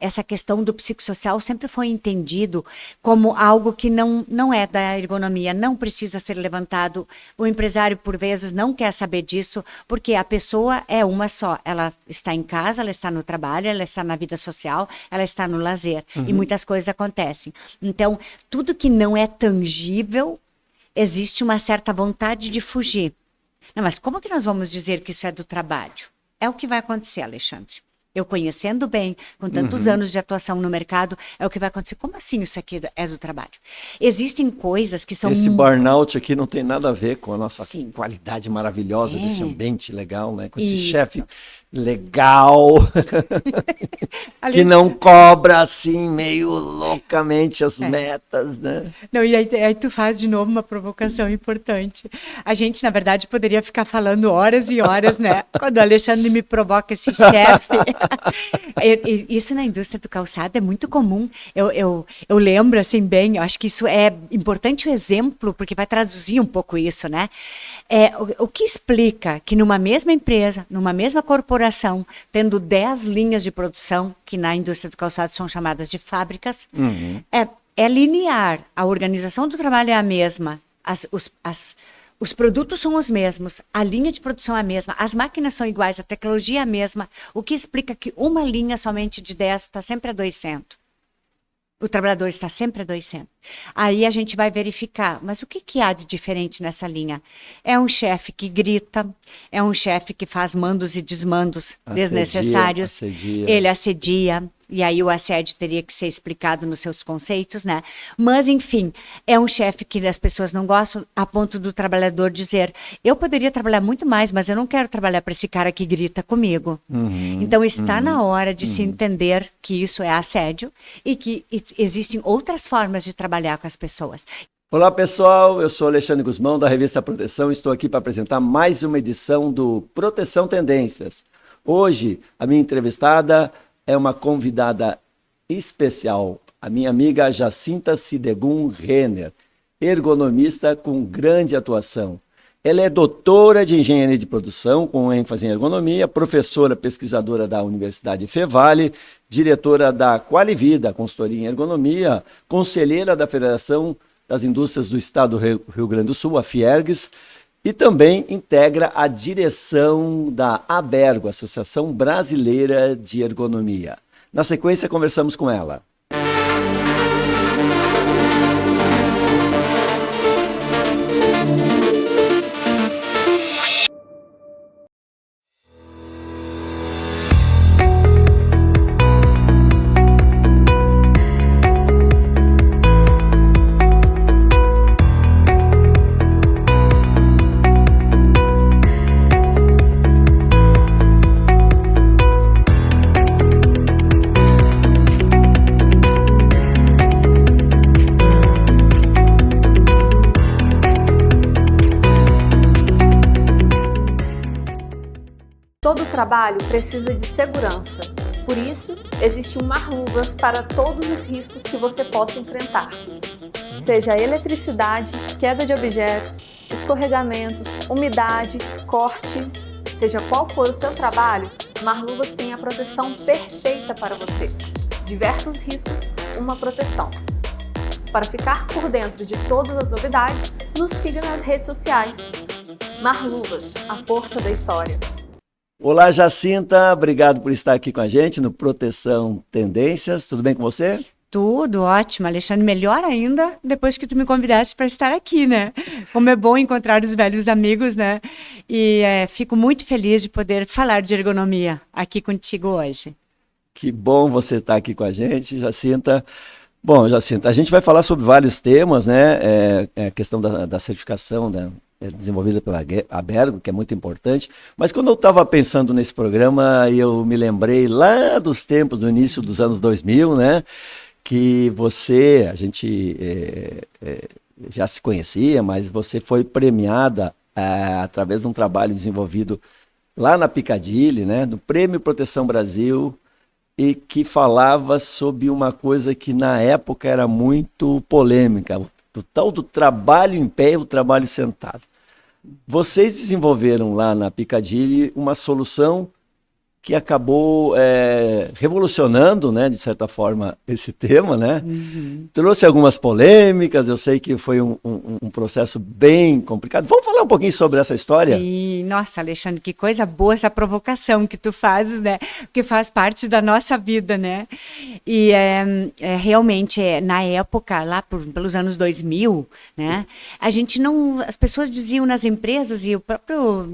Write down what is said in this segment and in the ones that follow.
essa questão do psicossocial sempre foi entendido como algo que não é da ergonomia, não precisa ser levantado. O empresário, por vezes, não quer saber disso, porque a pessoa é uma só. Ela está em casa, ela está no trabalho, ela está na vida social, ela está no lazer. E muitas coisas acontecem. Então, tudo que não é tangível, existe uma certa vontade de fugir. Não, mas como que nós vamos dizer que isso é do trabalho? É o que vai acontecer, Alexandre. Eu conhecendo bem, com tantos anos de atuação no mercado, é o que vai acontecer. Como assim isso aqui é do trabalho? Existem coisas que são... Esse burnout aqui não tem nada a ver com a nossa Sim. qualidade maravilhosa desse ambiente legal, né? Com esse Isso. chefe legal, Ali- que não cobra assim meio loucamente as metas, né? Não, e aí tu faz de novo uma provocação importante. A gente, na verdade, poderia ficar falando horas e horas, né? Quando o Alexandre me provoca esse chefe. Isso na indústria do calçado é muito comum. Eu lembro, assim, bem, eu acho que isso é importante o exemplo, porque vai traduzir um pouco isso, né? O que explica que numa mesma empresa, numa mesma corporação, tendo 10 linhas de produção, que na indústria do calçado são chamadas de fábricas, é linear. A organização do trabalho é a mesma, os produtos são os mesmos, a linha de produção é a mesma, as máquinas são iguais, a tecnologia é a mesma, o que explica que uma linha somente de 10 está sempre a 200. O trabalhador está sempre a 200. Aí a gente vai verificar, mas o que há de diferente nessa linha? É um chefe que grita, é um chefe que faz mandos e desmandos desnecessários, assedia. ele assedia, e aí o assédio teria que ser explicado nos seus conceitos, né? Mas, enfim, é um chefe que as pessoas não gostam, a ponto do trabalhador dizer, eu poderia trabalhar muito mais, mas eu não quero trabalhar para esse cara que grita comigo. Então, está na hora de se entender que isso é assédio e que existem outras formas de trabalhar com as pessoas. Olá pessoal, eu sou Alexandre Guzmão da revista Proteção, estou aqui para apresentar mais uma edição do Proteção Tendências. Hoje a minha entrevistada é uma convidada especial, a minha amiga Jacinta Sidegum Renner, ergonomista com grande atuação. Ela é doutora de engenharia de produção, com ênfase em ergonomia, professora pesquisadora da Universidade Fevale, diretora da Qualivida, consultoria em ergonomia, conselheira da Federação das Indústrias do Estado do Rio Grande do Sul, a Fiergs, e também integra a direção da ABERGO, Associação Brasileira de Ergonomia. Na sequência, conversamos com ela. Todo trabalho precisa de segurança. Por isso, existe um Marluvas para todos os riscos que você possa enfrentar. Seja eletricidade, queda de objetos, escorregamentos, umidade, corte, seja qual for o seu trabalho, Marluvas tem a proteção perfeita para você. Diversos riscos, uma proteção. Para ficar por dentro de todas as novidades, nos siga nas redes sociais. Marluvas, a força da história. Olá, Jacinta, obrigado por estar aqui com a gente no Proteção Tendências. Tudo bem com você? Tudo ótimo, Alexandre. Melhor ainda depois que tu me convidaste para estar aqui, né? Como é bom encontrar os velhos amigos, né? E fico muito feliz de poder falar de ergonomia aqui contigo hoje. Que bom você estar aqui com a gente, Jacinta. Bom, Jacinta, a gente vai falar sobre vários temas, né? A questão da certificação, desenvolvida pela ABERGO, que é muito importante, mas quando eu estava pensando nesse programa, eu me lembrei lá dos tempos, do início dos anos 2000, né, que a gente já se conhecia, mas você foi premiada através de um trabalho desenvolvido lá na Piccadilly, né, do Prêmio Proteção Brasil, e que falava sobre uma coisa que na época era muito polêmica, o tal do trabalho em pé e o trabalho sentado. Vocês desenvolveram lá na Piccadilly uma solução que acabou revolucionando, né, de certa forma, esse tema, né? Trouxe algumas polêmicas, eu sei que foi um processo bem complicado. Vamos falar um pouquinho sobre essa história? Sim, nossa, Alexandre, que coisa boa essa provocação que tu fazes, né? Que faz parte da nossa vida, né? E realmente, na época, lá pelos anos 2000, né? A gente não, as pessoas diziam nas empresas e o próprio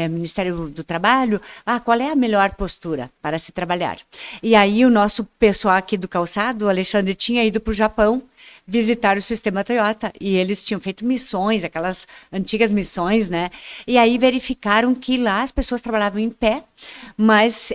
Ministério do Trabalho, qual é a melhor postura para se trabalhar? E aí o nosso pessoal aqui do calçado, o Alexandre, tinha ido para o Japão visitar o sistema Toyota, e eles tinham feito missões, aquelas antigas missões, né? E aí verificaram que lá as pessoas trabalhavam em pé, mas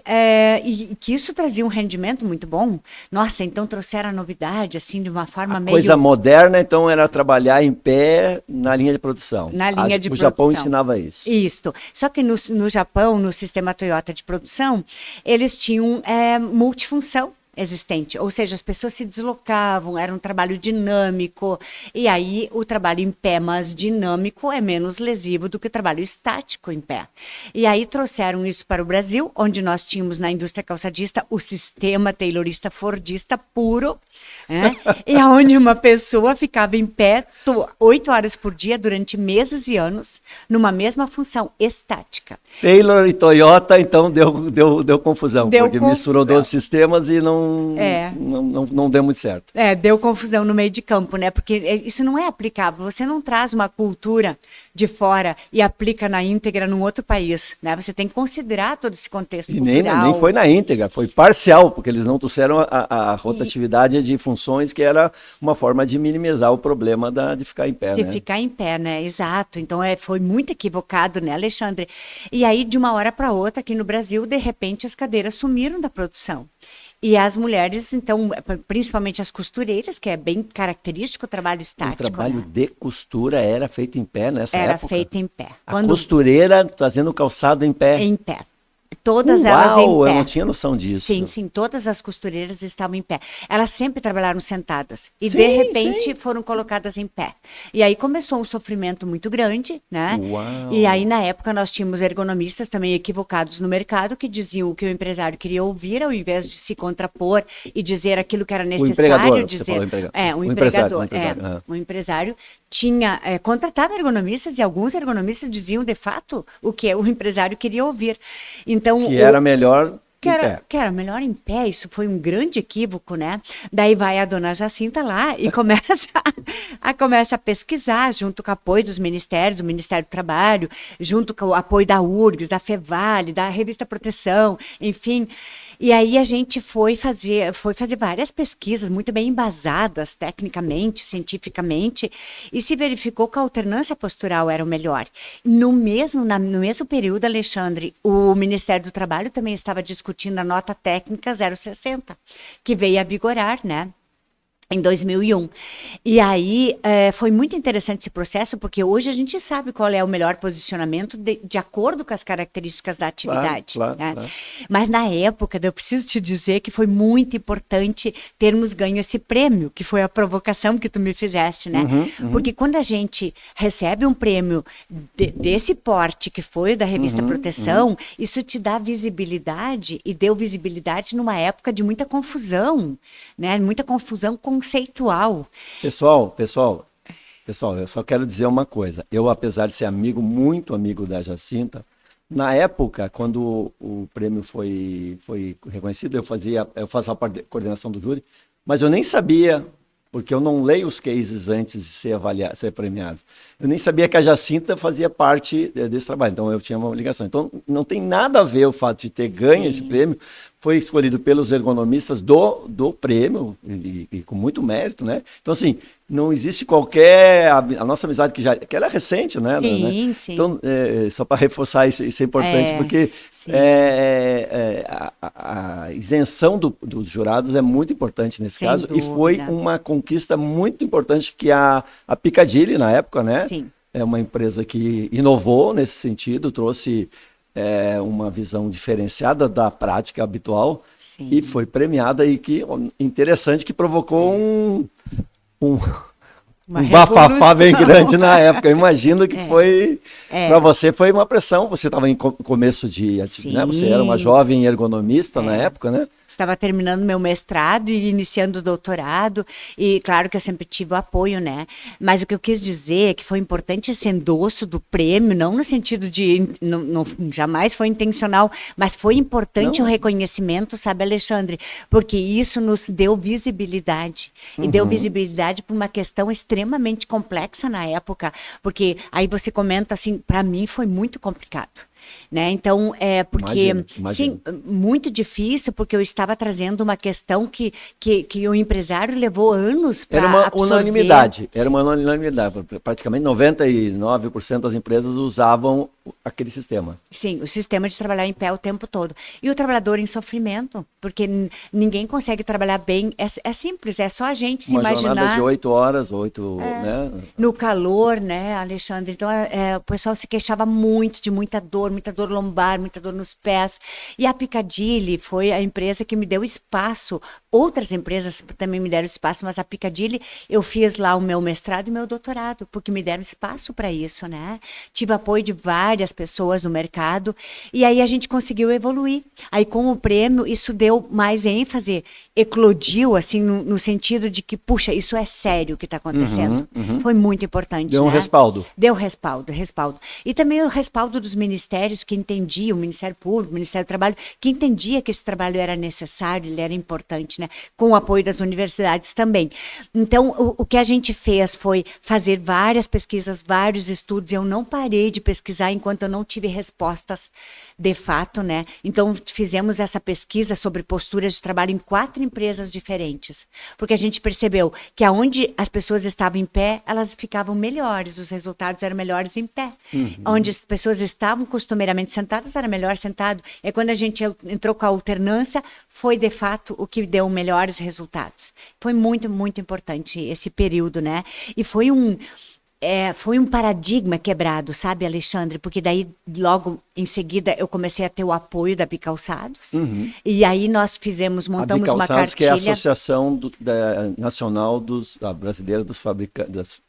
e que isso trazia um rendimento muito bom. Nossa, então trouxeram a novidade, assim, de uma forma meio... Coisa moderna, então, era trabalhar em pé na linha de produção. Na linha de O produção. Japão ensinava isso. Isso. Só que no Japão, no sistema Toyota de produção, eles tinham multifunção existente, ou seja, as pessoas se deslocavam, era um trabalho dinâmico, e aí o trabalho em pé, mas dinâmico, é menos lesivo do que o trabalho estático em pé. E aí trouxeram isso para o Brasil, onde nós tínhamos na indústria calçadista o sistema taylorista fordista puro, né? E onde uma pessoa ficava em pé 8 horas por dia durante meses e anos, numa mesma função estática. Taylor e Toyota, então, deu confusão, porque misturou 2 sistemas e não deu muito certo. Deu confusão no meio de campo, né? Porque isso não é aplicável. Você não traz uma cultura de fora e aplica na íntegra num outro país, né? Você tem que considerar todo esse contexto cultural. Nem foi na íntegra, foi parcial, porque eles não trouxeram a rotatividade de funções, que era uma forma de minimizar o problema de ficar em pé, de né? ficar em pé, né? Exato. Então foi muito equivocado, né, Alexandre? E aí, de uma hora para outra, aqui no Brasil, de repente, as cadeiras sumiram da produção. E as mulheres, então, principalmente as costureiras, que é bem característico o trabalho estático. O trabalho, né? de costura era feito em pé nessa época? Era feito em pé. A costureira fazendo o calçado em pé? Em pé. Todas elas em pé. Eu não tinha noção disso. Sim, todas as costureiras estavam em pé. Elas sempre trabalharam sentadas e de repente foram colocadas em pé. E aí começou um sofrimento muito grande, né? Uau. E aí na época nós tínhamos ergonomistas também equivocados no mercado que diziam o que o empresário queria ouvir, ao invés de se contrapor e dizer aquilo que era necessário dizer. O empresário tinha contratava ergonomistas, e alguns ergonomistas diziam de fato o que o empresário queria ouvir. Então, que era melhor que era melhor em pé. Isso foi um grande equívoco, né? Daí vai a dona Jacinta lá e começa a pesquisar, junto com o apoio dos ministérios, do Ministério do Trabalho, junto com o apoio da URGS, da FEVALE, da Revista Proteção, enfim. E aí a gente foi fazer várias pesquisas muito bem embasadas tecnicamente, cientificamente, e se verificou que a alternância postural era o melhor. No mesmo período, Alexandre, o Ministério do Trabalho também estava discutindo a nota técnica 060, que veio a vigorar, né? Em 2001. E aí foi muito interessante esse processo, porque hoje a gente sabe qual é o melhor posicionamento de acordo com as características da atividade. Claro. Mas na época, eu preciso te dizer que foi muito importante termos ganho esse prêmio, que foi a provocação que tu me fizeste, né? Porque quando a gente recebe um prêmio desse porte, que foi o da Revista Proteção, isso te dá visibilidade, e deu visibilidade numa época de muita confusão, né? Muita confusão conceitual. Pessoal, eu só quero dizer uma coisa. Eu, apesar de ser muito amigo da Jacinta, na época, quando o prêmio foi reconhecido, eu fazia a coordenação do júri, mas eu nem sabia, porque eu não leio os cases antes de ser premiado. Eu nem sabia que a Jacinta fazia parte desse trabalho, então eu tinha uma ligação. Então, não tem nada a ver o fato de ter ganho esse prêmio. Foi escolhido pelos ergonomistas do prêmio, e com muito mérito, né? Então, assim, não existe qualquer... A nossa amizade, que era recente, né? Sim. Então, só para reforçar, isso é importante, porque a isenção dos jurados é muito importante nesse Sem caso, dúvida. E foi uma conquista muito importante que a Piccadilly, na época, né? Sim. É uma empresa que inovou nesse sentido, trouxe uma visão diferenciada da prática habitual. Sim. E foi premiada, e que interessante, que provocou Uma um bafafá bem revolução. grande na época. Eu imagino que foi, É. para você foi uma pressão. Você estava em começo de atividade, né? Você era uma Sim. jovem ergonomista na época, né? Estava terminando meu mestrado e iniciando o doutorado, e claro que eu sempre tive o apoio, né? Mas o que eu quis dizer é que foi importante esse endosso do prêmio, não no sentido de, jamais foi intencional, mas foi importante Não. o reconhecimento, sabe, Alexandre? Porque isso nos deu visibilidade, e deu visibilidade para uma questão extremamente complexa na época, porque aí você comenta assim, para mim foi muito complicado. Né? Então, porque, Imagino. sim, muito difícil, porque eu estava trazendo uma questão que o empresário levou anos para Era uma absorver. unanimidade, praticamente 99% das empresas usavam aquele sistema. Sim, o sistema de trabalhar em pé o tempo todo. E o trabalhador em sofrimento, porque ninguém consegue trabalhar bem, é simples, é só a gente se Uma imaginar. jornada de 8 horas, né? No calor, né, Alexandre? Então, o pessoal se queixava muito de muita dor lombar, muita dor nos pés. E a Piccadilly foi a empresa que me deu espaço. Outras empresas também me deram espaço, mas a Piccadilly, eu fiz lá o meu mestrado e meu doutorado, porque me deram espaço para isso, né? Tive apoio de várias pessoas no mercado, e aí a gente conseguiu evoluir. Aí, com o prêmio, isso deu mais ênfase, eclodiu, assim, no sentido de que, puxa, isso é sério o que está acontecendo. Foi muito importante, Deu um né? respaldo. Deu respaldo. E também o respaldo dos ministérios que entendiam, o Ministério Público, o Ministério do Trabalho, que entendia que esse trabalho era necessário, ele era importante, né? Com o apoio das universidades também. Então, o que a gente fez foi fazer várias pesquisas, vários estudos. Eu não parei de pesquisar enquanto eu não tive respostas de fato, né? Então, fizemos essa pesquisa sobre posturas de trabalho em 4 empresas diferentes, porque a gente percebeu que aonde as pessoas estavam em pé, elas ficavam melhores, os resultados eram melhores em pé. Onde as pessoas estavam costumeiramente sentadas, era melhor sentado. E quando a gente entrou com a alternância, foi de fato o que deu melhores resultados. Foi muito, muito importante esse período, né? E foi um paradigma quebrado, sabe, Alexandre? Porque daí, logo em seguida, eu comecei a ter o apoio da Bicalçados. E aí nós montamos uma Bicalçados, cartilha. que é a Associação Nacional Brasileira dos Das Fabricantes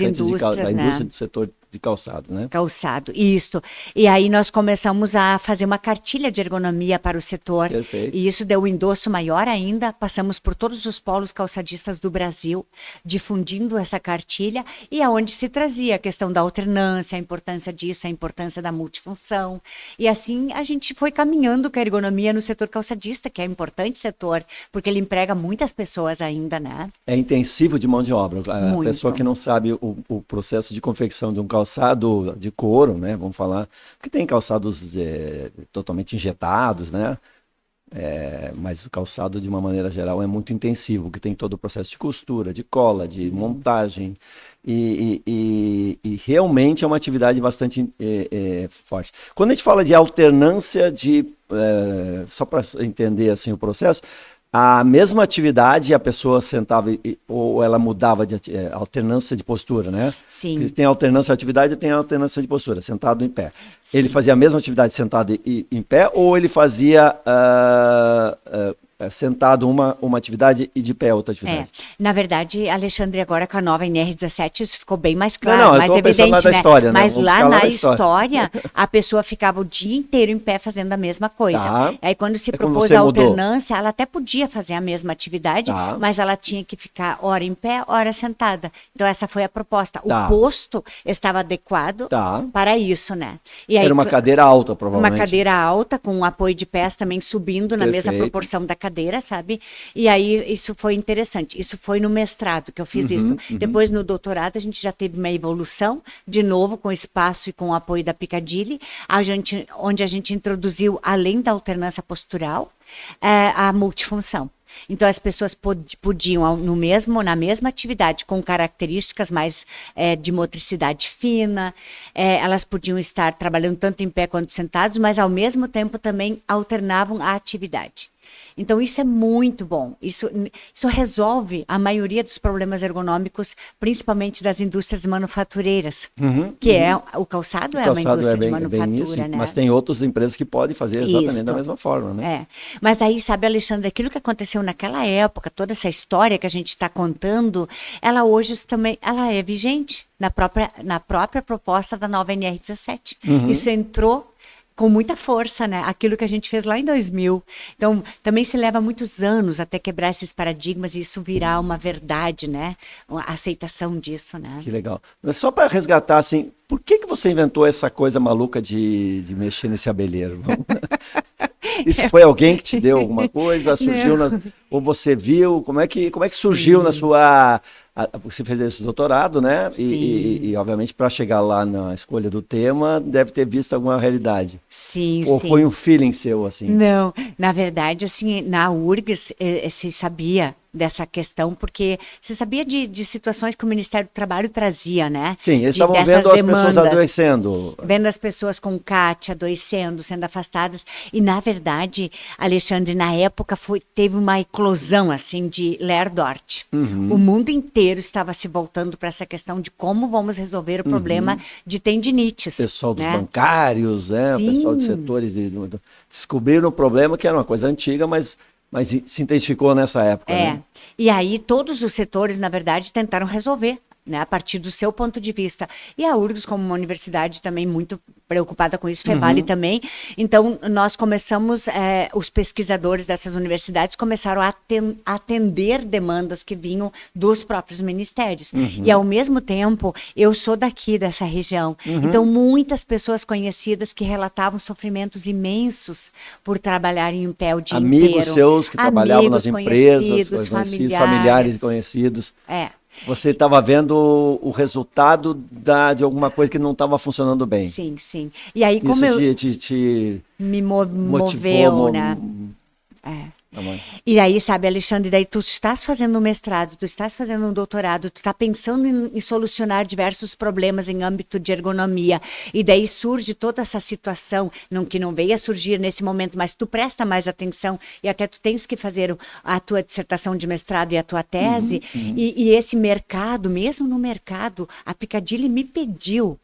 indústrias, da né? indústria do setor de calçado, né? Calçado, isso. E aí nós começamos a fazer uma cartilha de ergonomia para o setor. Perfeito. E isso deu um endosso maior ainda. Passamos por todos os polos calçadistas do Brasil, difundindo essa cartilha, e aonde se trazia a questão da alternância, a importância disso, a importância da multifunção. E assim a gente foi caminhando com a ergonomia no setor calçadista, que é um importante setor, porque ele emprega muitas pessoas ainda, né? É intensivo de mão de obra. A Muito. pessoa que não sabe o processo de confecção de um calçado de couro, né? Vamos falar, porque tem calçados totalmente injetados, né? Mas o calçado, de uma maneira geral, é muito intensivo, que tem todo o processo de costura, de cola, de montagem, e realmente é uma atividade bastante forte. Quando a gente fala de alternância só para entender assim, o processo, a mesma atividade a pessoa sentava ou ela mudava de alternância de postura, né? Sim. Porque tem alternância de atividade e tem alternância de postura, sentado em pé. Sim. Ele fazia a mesma atividade sentado em pé, ou ele fazia sentado uma atividade e de pé outra atividade? Na verdade, Alexandre, agora com a nova NR17, isso ficou bem mais claro, Não, eu mais tô pensando evidente, na né? história, né? Mas Vamos lá ficar lá na na história. história, a pessoa ficava o dia inteiro em pé fazendo a mesma coisa. Tá. Aí quando se Quando propôs você a mudou. alternância, ela até podia fazer a mesma atividade, Tá. mas ela tinha que ficar hora em pé, hora sentada. Então essa foi a proposta. Tá. O posto estava adequado Tá. para isso, né? E aí, Era uma cadeira alta, provavelmente. uma cadeira alta, com um apoio de pés também subindo na mesma Perfeito. proporção da cadeira, sabe? E aí isso foi interessante. Isso foi no mestrado que eu fiz isso. Depois, no doutorado, a gente já teve uma evolução, de novo, com espaço e com o apoio da Piccadilly, onde a gente introduziu, além da alternância postural, a multifunção. Então, as pessoas podiam, na mesma atividade, com características mais de motricidade fina, elas podiam estar trabalhando tanto em pé quanto sentados, mas, ao mesmo tempo, também alternavam a atividade. Então, isso é muito bom. Isso resolve a maioria dos problemas ergonômicos, principalmente das indústrias manufatureiras, que é o calçado é uma indústria de manufatura, isso, né? Mas tem outras empresas que podem fazer exatamente Isto. da mesma forma, né? É. Mas aí, sabe, Alexandre, aquilo que aconteceu naquela época, toda essa história que a gente está contando, ela hoje também, ela é vigente na própria proposta da nova NR17. Isso entrou com muita força, né? Aquilo que a gente fez lá em 2000. Então, também se leva muitos anos até quebrar esses paradigmas e isso virar uma verdade, né? A aceitação disso, né? Que legal. Mas só para resgatar, assim, por que você inventou essa coisa maluca de mexer nesse abelheiro? Isso foi alguém que te deu alguma coisa? Surgiu ou você viu? Como é que surgiu na sua... Você fez esse doutorado, né? E obviamente, para chegar lá na escolha do tema, deve ter visto alguma realidade. Sim, ou foi um feeling seu, assim? Não, na verdade, assim, na URGS, se sabia dessa questão, porque se sabia de situações que o Ministério do Trabalho trazia, né? Sim, eles estavam vendo as pessoas adoecendo. Vendo as pessoas com CAT adoecendo, sendo afastadas. E, na verdade, Alexandre, na época, teve uma eclosão, assim, de Lerdort. O mundo inteiro estava se voltando para essa questão de como vamos resolver o problema de tendinites. Pessoal dos né? bancários, né? O pessoal de setores descobriram o problema, que era uma coisa antiga, mas se intensificou nessa época. Né? E aí todos os setores, na verdade, tentaram resolver, né, a partir do seu ponto de vista. E a URGS, como uma universidade também muito preocupada com isso, FEVALE também. Então, nós começamos, os pesquisadores dessas universidades começaram a atender demandas que vinham dos próprios ministérios. E, ao mesmo tempo, eu sou daqui, dessa região. Então, muitas pessoas conhecidas que relatavam sofrimentos imensos por trabalhar em pé o dia inteiro. Amigos seus que trabalhavam nas empresas, familiares conhecidos. Você estava vendo o resultado de alguma coisa que não estava funcionando bem. Sim, sim. E aí, como me moveu, né? E aí, sabe, Alexandre, daí tu estás fazendo um mestrado, tu estás fazendo um doutorado, tu está pensando em solucionar diversos problemas em âmbito de ergonomia, e daí surge toda essa situação, que não veio a surgir nesse momento, mas tu presta mais atenção, e até tu tens que fazer a tua dissertação de mestrado e a tua tese, e esse mercado, mesmo no mercado, a Piccadilly me pediu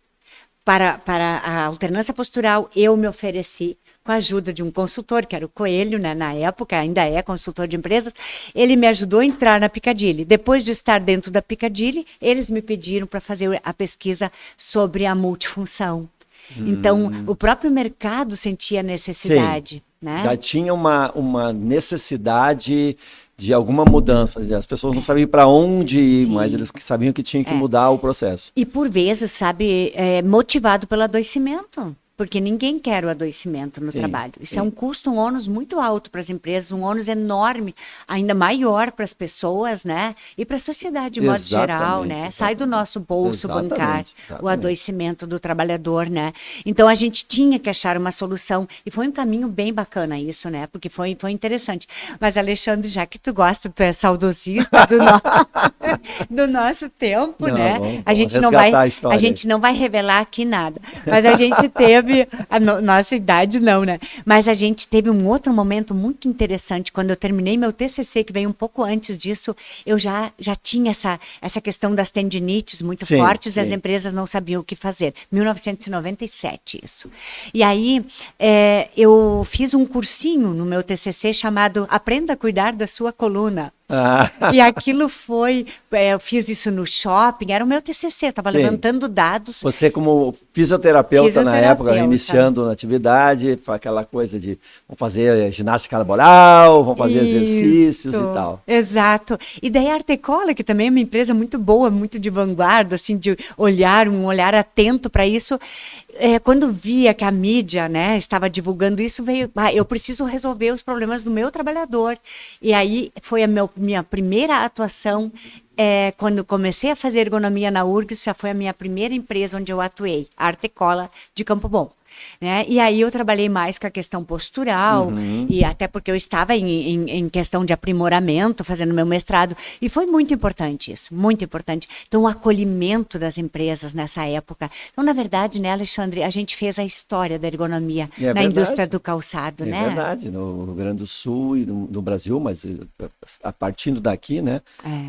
para a alternância postural, eu me ofereci, com a ajuda de um consultor, que era o Coelho, né, na época, ainda é consultor de empresas, ele me ajudou a entrar na Piccadilly. Depois de estar dentro da Piccadilly, eles me pediram para fazer a pesquisa sobre a multifunção. Então, o próprio mercado sentia a necessidade. Né? Já tinha uma necessidade de alguma mudança. As pessoas não sabiam para onde ir, mas eles sabiam que tinham que mudar o processo. E por vezes, sabe, motivado pelo adoecimento. Porque ninguém quer o adoecimento no trabalho. Isso é um custo, um ônus muito alto para as empresas, um ônus enorme, ainda maior para as pessoas, né? E para a sociedade, de modo geral, né? Sai do nosso bolso bancar o adoecimento do trabalhador, né? Então, a gente tinha que achar uma solução. E foi um caminho bem bacana isso, né? Porque foi interessante. Mas, Alexandre, já que tu gosta, tu é saudosista do nosso tempo, né? A gente não vai revelar aqui nada. Mas a gente teve a nossa idade não, né? Mas a gente teve um outro momento muito interessante. Quando eu terminei meu TCC, que veio um pouco antes disso, eu já tinha essa questão das tendinites muito fortes e as empresas não sabiam o que fazer. 1997, isso. E aí, eu fiz um cursinho no meu TCC chamado Aprenda a Cuidar da Sua Coluna. E aquilo eu fiz isso no shopping, era o meu TCC, eu estava levantando dados. Você como fisioterapeuta na época, iniciando na atividade, aquela coisa de vamos fazer ginástica laboral, vamos fazer exercícios e tal. Exato. E daí a Artecola, que também é uma empresa muito boa, muito de vanguarda, assim, de um olhar atento para isso, quando via que a mídia, né, estava divulgando isso, eu preciso resolver os problemas do meu trabalhador. E aí foi a minha primeira atuação, quando comecei a fazer ergonomia na URGS, já foi a minha primeira empresa onde eu atuei, a Artecola de Campo Bom. né? E aí eu trabalhei mais com a questão postural, e até porque eu estava em questão de aprimoramento, fazendo meu mestrado, e foi muito importante isso, muito importante. Então, o acolhimento das empresas nessa época. Então, na verdade, né, Alexandre, a gente fez a história da ergonomia na indústria do calçado, né? É verdade, no Rio Grande do Sul e no Brasil, mas a partindo daqui, né?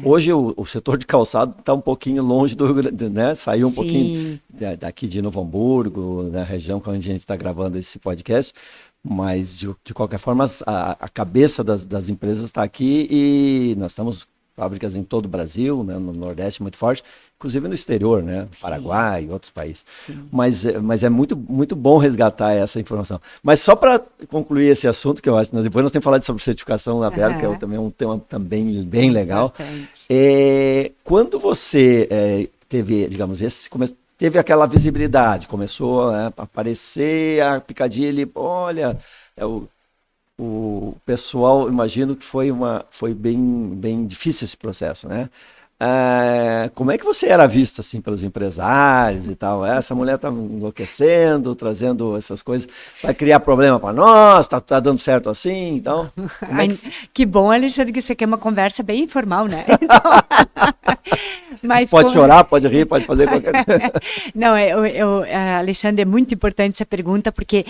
Hoje o setor de calçado está um pouquinho longe do Rio Grande, né? Saiu um pouquinho daqui de Novo Hamburgo, da região onde a gente está gravando esse podcast, mas de qualquer forma a cabeça das empresas está aqui e nós estamos fábricas em todo o Brasil, né, no Nordeste muito forte, inclusive no exterior, né, Paraguai e outros países. Mas é muito, muito bom resgatar essa informação. Mas só para concluir esse assunto, que eu acho, depois nós temos que falar sobre certificação na Vero, que é também um tema também bem legal. Quando você teve, digamos, teve aquela visibilidade, começou a aparecer a Piccadilly, olha, o pessoal, imagino que foi bem difícil esse processo, né? Como é que você era vista assim pelos empresários e tal? Essa mulher está enlouquecendo, trazendo essas coisas, vai criar problema para nós, tá dando certo assim, então. Que bom, Alexandre, que você quer uma conversa bem informal, né? Mas pode chorar, pode rir, pode fazer qualquer coisa. Não, Alexandre, é muito importante essa pergunta, porque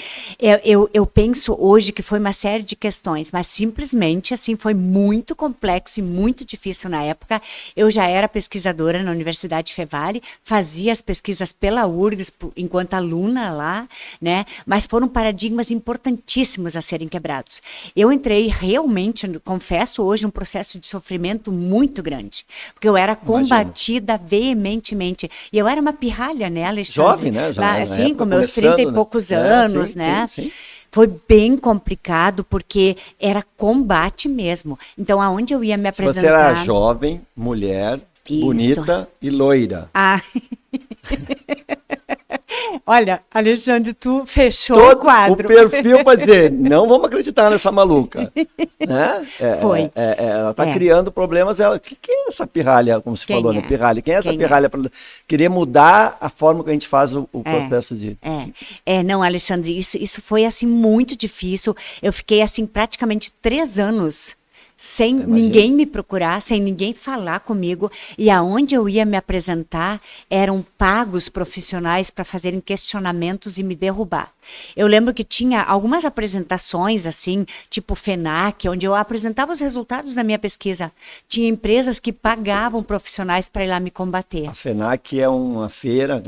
eu penso hoje que foi uma série de questões, mas simplesmente assim foi muito complexo e muito difícil na época. Eu já era pesquisadora na Universidade Fevale, fazia as pesquisas pela URGS enquanto aluna lá, né? Mas foram paradigmas importantíssimos a serem quebrados. Eu entrei realmente, confesso hoje, um processo de sofrimento muito grande, porque eu era combatida veementemente. E eu era uma pirralha, né, Alexandre? Jovem, né? Já assim, com meus 30 e poucos anos, né? Sim. Foi bem complicado, porque era combate mesmo. Então, aonde eu ia me apresentar... Você era jovem, mulher, bonita e loira. Olha, Alexandre, tu fechou o quadro. O perfil para dizer, não vamos acreditar nessa maluca. Né? Ela está criando problemas. Quem é essa pirralha, como se falou, né? Pirralha. Quem é essa pirralha para querer mudar a forma que a gente faz o processo de... Não, Alexandre, isso foi assim muito difícil. Eu fiquei assim praticamente 3 anos sem ninguém me procurar, sem ninguém falar comigo, e aonde eu ia me apresentar eram pagos profissionais para fazerem questionamentos e me derrubar. Eu lembro que tinha algumas apresentações assim, tipo FENAC, onde eu apresentava os resultados da minha pesquisa. Tinha empresas que pagavam profissionais para ir lá me combater. A FENAC é uma feira,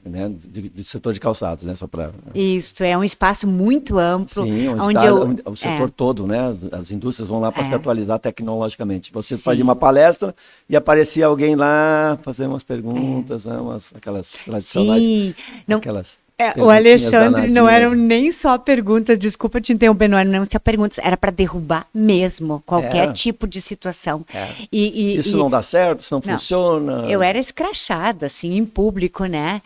né, de setor de calçados, né? Só para... Isso, é um espaço muito amplo. Sim, onde o setor todo, né? As indústrias vão lá para se atualizar tecnologicamente. Você fazia uma palestra e aparecia alguém lá fazendo umas perguntas, né, aquelas tradicionais. Sim, não... Aquelas... O Alexandre, não eram nem só perguntas, desculpa te interromper, não tinha perguntas, era para derrubar mesmo qualquer tipo de situação. Isso não dá certo, isso não funciona. Eu era escrachada, assim, em público, né?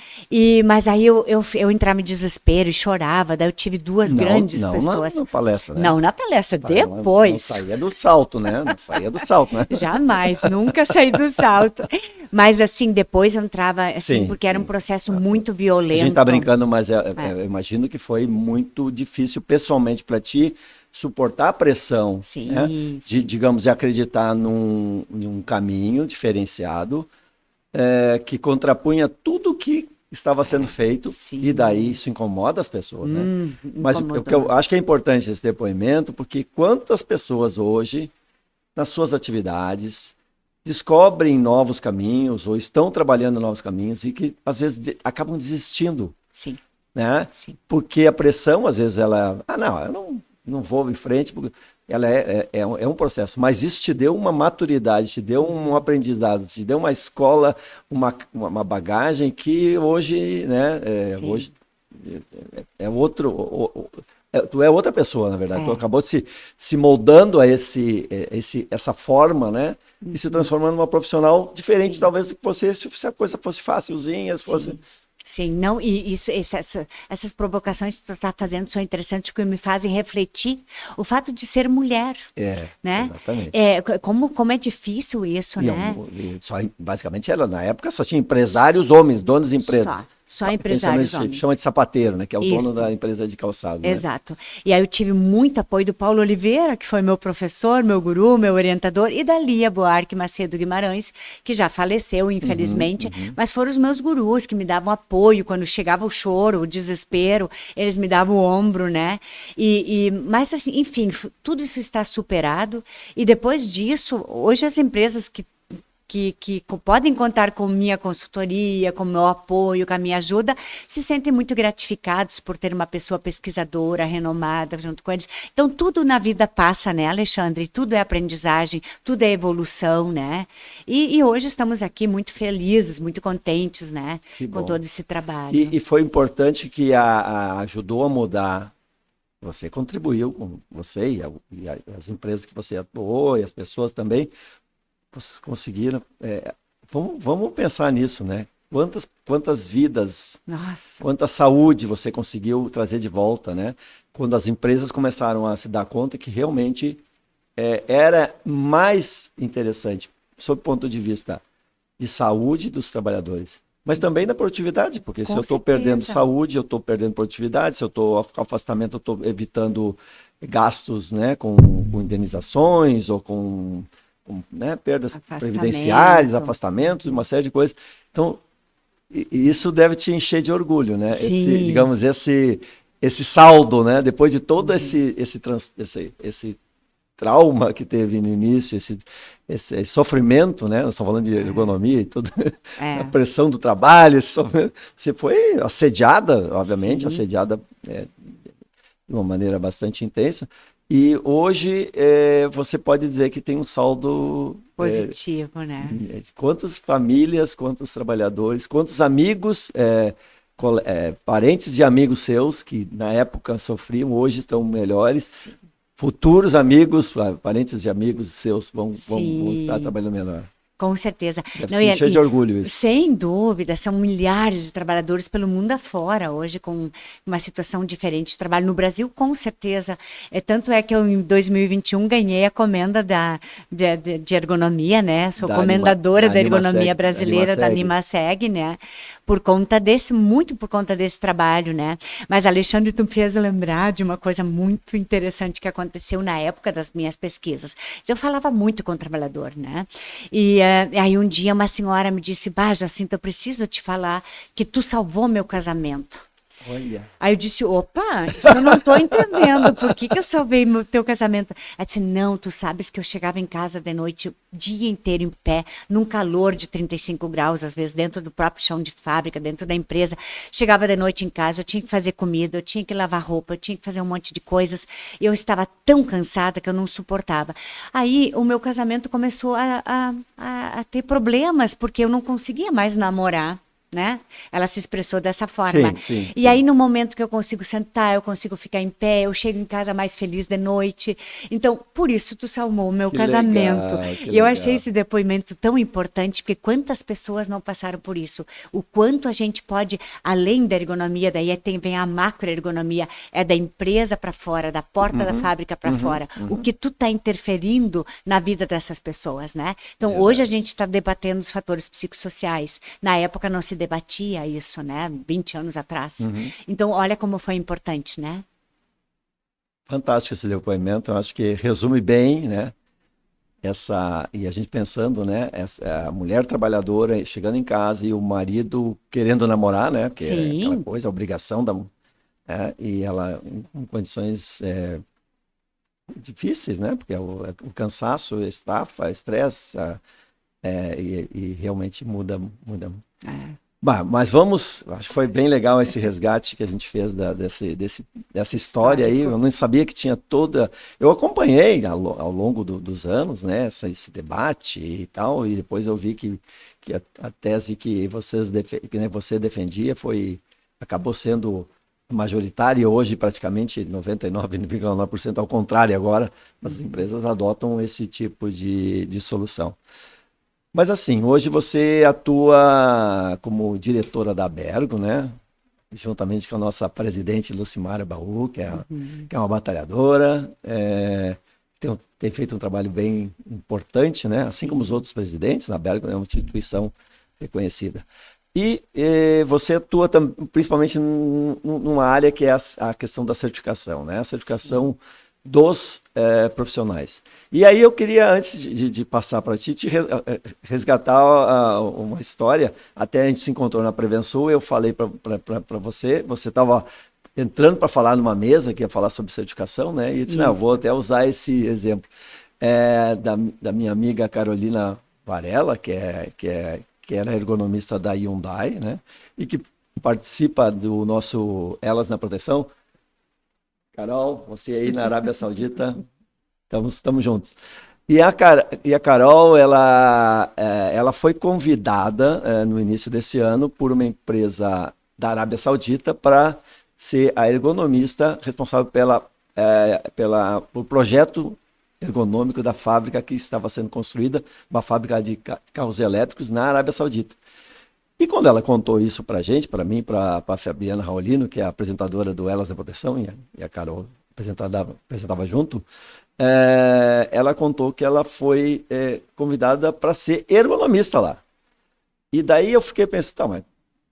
Mas aí eu entrava em desespero e chorava, daí eu tive 2 grandes pessoas. Não na palestra, né? Não na palestra, depois. Não saía do salto, né? Não saía do salto, né? Jamais, nunca saí do salto. Mas assim, depois eu entrava, assim, porque era um processo muito violento. A gente tá brincando, mas eu imagino que foi muito difícil pessoalmente para ti suportar a pressão, né? Digamos, de acreditar num caminho diferenciado que contrapunha tudo que estava sendo feito, e daí isso incomoda as pessoas, né? Mas o que eu acho que é importante esse depoimento, porque quantas pessoas hoje, nas suas atividades, descobrem novos caminhos ou estão trabalhando em novos caminhos e que às vezes acabam desistindo. Sim. Né? Sim. Porque a pressão, às vezes, eu não vou em frente, porque ela é um processo, mas isso te deu uma maturidade, te deu um aprendizado, te deu uma escola, uma bagagem que hoje, né, hoje tu é outra pessoa, na verdade. Tu acabou de se moldando a essa forma, né? E se transformando numa profissional diferente, talvez, do que você, se a coisa fosse facilzinha, fosse... Sim, não, e essas provocações que tu está fazendo são interessantes porque me fazem refletir o fato de ser mulher, né? Exatamente. Como é difícil isso, né? Basicamente, ela na época só tinha empresários homens, donos de empresas. Só empresários homens. Chama de sapateiro, né? Que é o Isso. dono da empresa de calçado. Né? Exato. E aí eu tive muito apoio do Paulo Oliveira, que foi meu professor, meu guru, meu orientador, e da Lia Buarque Macedo Guimarães, que já faleceu, infelizmente, mas foram os meus gurus que me davam apoio quando chegava o choro, o desespero, eles me davam o ombro, né? Mas, assim, enfim, tudo isso está superado, e depois disso, hoje as empresas que podem contar com minha consultoria, com meu apoio, com a minha ajuda, se sentem muito gratificados por ter uma pessoa pesquisadora, renomada, junto com eles. Então, tudo na vida passa, né, Alexandre? Tudo é aprendizagem, tudo é evolução, né? E hoje estamos aqui muito felizes, muito contentes, né, com todo esse trabalho. E foi importante que ajudou a mudar. Você contribuiu com você e as empresas que você atuou e as pessoas também. Vocês conseguiram. Vamos pensar nisso, né? Quantas vidas, Nossa. quanta saúde você conseguiu trazer de volta, né? Quando as empresas começaram a se dar conta que realmente era mais interessante, sob o ponto de vista de saúde dos trabalhadores, mas também da produtividade, porque se eu estou perdendo saúde, eu estou perdendo produtividade, se eu estou com afastamento, eu estou evitando gastos, né, com indenizações ou com né, perdas previdenciárias, afastamentos, uma série de coisas. Então, isso deve te encher de orgulho, né? Esse saldo, né? Depois de todo esse trauma que teve no início, esse sofrimento, né? Nós estamos falando de ergonomia e tudo, a pressão do trabalho, você foi assediada, obviamente, assediada de uma maneira bastante intensa. E hoje você pode dizer que tem um saldo positivo, né? Quantas famílias, quantos trabalhadores, quantos amigos, parentes de amigos seus que na época sofriam, hoje estão melhores. Sim. Futuros amigos, parentes de amigos seus vão estar trabalhando melhor. Com certeza. Deve encher de orgulho isso. Sem dúvida, são milhares de trabalhadores pelo mundo afora hoje com uma situação diferente de trabalho. No Brasil, com certeza. Tanto é que eu, em 2021, ganhei a comenda de ergonomia, né? Sou comendadora da ergonomia brasileira da Animaseg, né? Muito por conta desse trabalho, né? Mas, Alexandre, tu me fez lembrar de uma coisa muito interessante que aconteceu na época das minhas pesquisas. Eu falava muito com o trabalhador, né? E aí um dia uma senhora me disse, Jacinta, eu preciso te falar que tu salvou meu casamento. Olha. Aí eu disse, opa, isso eu não estou entendendo, por que eu salvei meu teu casamento? Ela disse, não, tu sabes que eu chegava em casa de noite, o dia inteiro em pé, num calor de 35 graus, às vezes dentro do próprio chão de fábrica, dentro da empresa, chegava de noite em casa, eu tinha que fazer comida, eu tinha que lavar roupa, eu tinha que fazer um monte de coisas, e eu estava tão cansada que eu não suportava. Aí o meu casamento começou a ter problemas, porque eu não conseguia mais namorar. Né? Ela se expressou dessa forma. Sim. Aí, no momento que eu consigo sentar, eu consigo ficar em pé, eu chego em casa mais feliz de noite. Então, por isso, tu salvou o meu casamento. E eu achei esse depoimento tão importante, porque quantas pessoas não passaram por isso? O quanto a gente pode, além da ergonomia, daí vem a macroergonomia, é da empresa para fora, da porta da fábrica para fora. O que tu está interferindo na vida dessas pessoas, né? Então, hoje a gente está debatendo os fatores psicossociais. Na época, não se debatia isso, né? 20 anos atrás. Então, olha como foi importante, né? Fantástico esse depoimento. Eu acho que resume bem, né? E a gente pensando, né? A mulher trabalhadora chegando em casa e o marido querendo namorar, né? Porque é aquela coisa, a obrigação e ela em condições difíceis, né? Porque o cansaço, estafa, estresse, e realmente muda. Mas acho que foi bem legal esse resgate que a gente fez dessa história aí. Eu não sabia que tinha eu acompanhei ao longo dos anos, né, esse debate e tal, e depois eu vi que a tese que você defendia acabou sendo majoritária, e hoje praticamente 99,9% ao contrário agora, as empresas adotam esse tipo de solução. Mas assim, hoje você atua como diretora da Bergo, né? Juntamente com a nossa presidente Lucimara Baú, que é uma batalhadora, tem feito um trabalho bem importante, né? Assim como os outros presidentes, a Bergo é uma instituição reconhecida. E você atua principalmente numa área que é a questão da certificação, né? A certificação dos profissionais. E aí eu queria, antes de passar para ti, resgatar uma história. Até a gente se encontrou na Prevensul, eu falei para você estava entrando para falar numa mesa que ia falar sobre certificação, né? E eu disse, não, eu vou até usar esse exemplo da minha amiga Carolina Varela, que era ergonomista da Hyundai, né? E que participa do nosso Elas na Proteção. Carol, você aí na Arábia Saudita, estamos juntos. E a Carol, ela foi convidada no início desse ano por uma empresa da Arábia Saudita para ser a ergonomista responsável pelo projeto ergonômico da fábrica que estava sendo construída, uma fábrica de carros elétricos na Arábia Saudita. E quando ela contou isso para a gente, para mim, para a Fabiana Raulino, que é a apresentadora do Elas da Proteção, e a Carol apresentava junto, ela contou que ela foi convidada para ser ergonomista lá. E daí eu fiquei pensando, tá, mas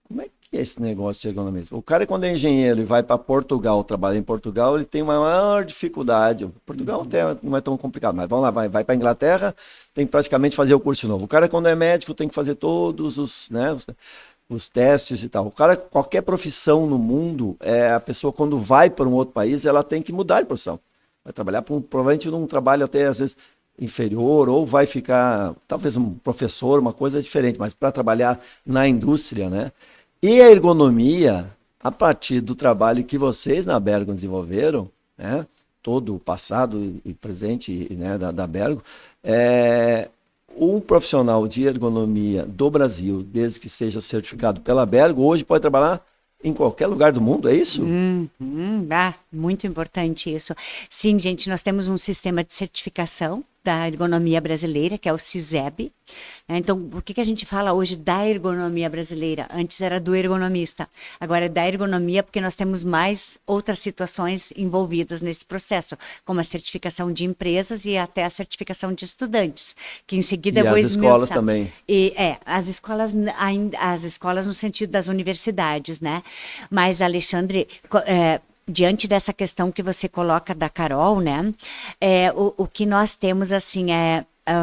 como é que é esse negócio de ergonomista? O cara, quando é engenheiro e vai para Portugal, trabalha em Portugal, ele tem uma maior dificuldade. Portugal até não é tão complicado, mas vamos lá, vai para a Inglaterra, tem que praticamente fazer o curso novo. O cara, quando é médico, tem que fazer todos os testes e tal. O cara, qualquer profissão no mundo, a pessoa, quando vai para um outro país, ela tem que mudar de profissão. Vai trabalhar, provavelmente num trabalho até, às vezes, inferior, ou vai ficar, talvez, um professor, uma coisa diferente, mas para trabalhar na indústria, né? E a ergonomia, a partir do trabalho que vocês na Bergo desenvolveram, né? Todo o passado e presente, né, da Bergo, um profissional de ergonomia do Brasil, desde que seja certificado pela Bergo, hoje pode trabalhar em qualquer lugar do mundo, é isso? Muito importante isso. Sim, gente, nós temos um sistema de certificação da ergonomia brasileira, que é o CISEB. Então, por que a gente fala hoje da ergonomia brasileira? Antes era do ergonomista, agora é da ergonomia, porque nós temos mais outras situações envolvidas nesse processo, como a certificação de empresas e até a certificação de estudantes, que em seguida e eu vou as escolas também. As escolas no sentido das universidades, né? Mas, Alexandre, diante dessa questão que você coloca da Carol, né? O que nós temos, assim,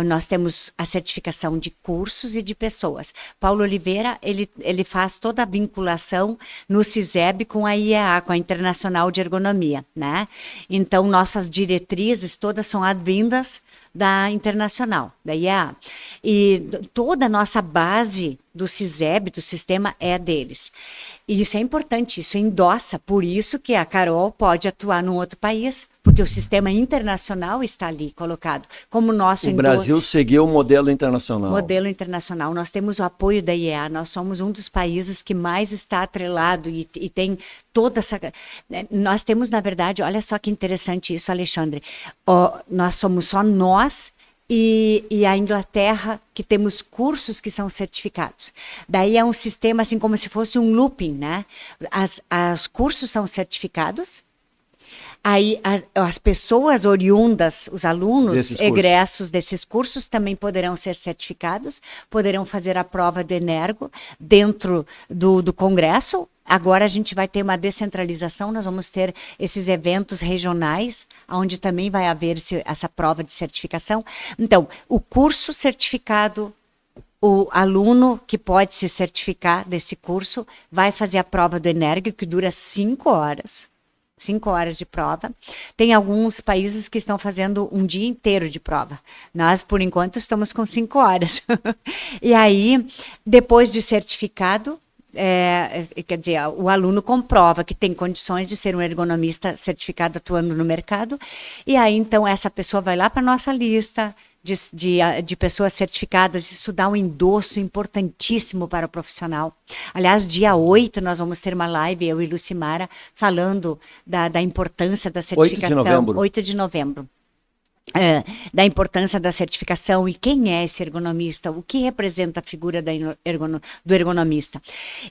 nós temos a certificação de cursos e de pessoas. Paulo Oliveira, ele faz toda a vinculação no CISEB com a IEA, com a Internacional de Ergonomia, né? Então, nossas diretrizes todas são advindas da Internacional, da IEA. E toda a nossa base do CISEB, do sistema, é deles. E isso é importante, isso endossa, por isso que a Carol pode atuar num outro país, porque o sistema internacional está ali colocado. Como o Brasil seguiu o modelo internacional. Modelo internacional. Nós temos o apoio da IEA, nós somos um dos países que mais está atrelado e tem toda essa... Nós temos, na verdade, olha só que interessante isso, Alexandre, nós somos só nós e a Inglaterra, que temos cursos que são certificados. Daí é um sistema assim como se fosse um looping, né? Os cursos são certificados, aí as pessoas oriundas, os alunos egressos desses cursos também poderão ser certificados, poderão fazer a prova do Energo dentro do Congresso. Agora a gente vai ter uma descentralização, nós vamos ter esses eventos regionais, onde também vai haver essa prova de certificação. Então, o curso certificado, o aluno que pode se certificar desse curso, vai fazer a prova do Energo, que dura 5 horas. 5 horas de prova. Tem alguns países que estão fazendo um dia inteiro de prova. Nós, por enquanto, estamos com 5 horas. E aí, depois de certificado, quer dizer, o aluno comprova que tem condições de ser um ergonomista certificado atuando no mercado, e aí então essa pessoa vai lá para a nossa lista de pessoas certificadas, estudar um endosso importantíssimo para o profissional. Aliás, dia 8 nós vamos ter uma live, eu e Lucimara, falando da importância da certificação. 8 de novembro. 8 de novembro. da importância da certificação e quem é esse ergonomista, o que representa a figura do ergonomista.